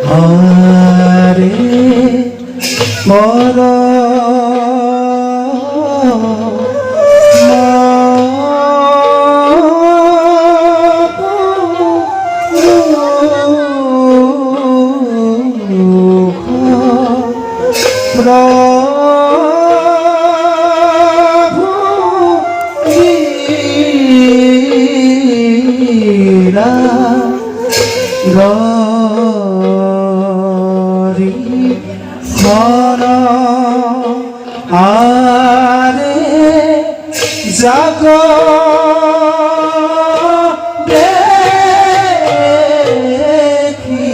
আরে মর গরি মন আরে জাগ দেখি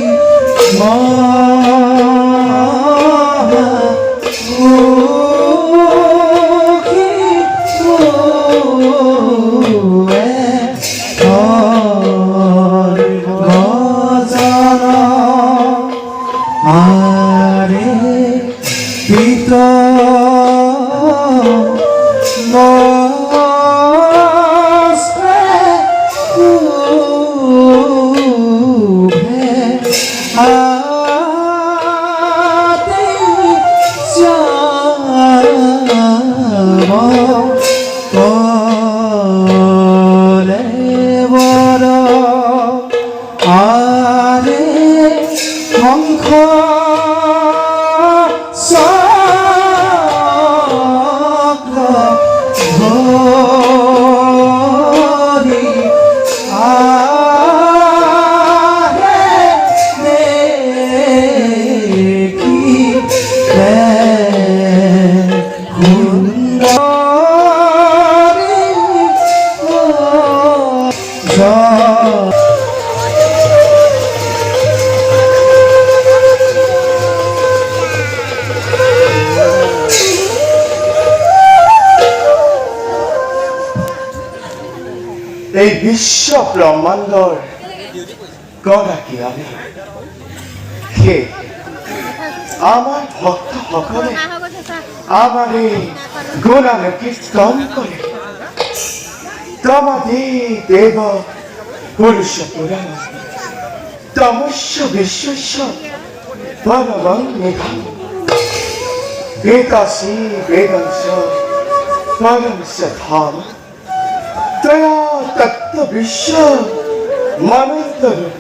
আরে পিত আরে শঙ্খ চক্র ধরি আরে দেখি এই বিশ্ব ব্রহ্মাণ্ডৰ গৰাকী আমি হে আমাৰ ভক্তসকলে আমাৰ এই গুণান কীৰ্তন কৰে তমাদি দেৱ পুৰুষ পুৰাণ তমস্য বিশ্বস্য পৰমং নিধান বেদাসী বেদংশ পরমস্য ধাম তয়া তত্ত্ব বিশ্ব মনন্তরূপ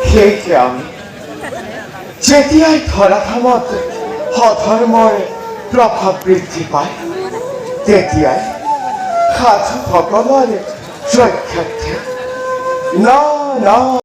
সেইতে আমি যেতিয়াই ধৰাধামত অধৰ্মৰ প্ৰভাৱ বৃদ্ধি পায় তেতিয়াই সাধুসকলৰ ৰক্ষাৰ্থে ন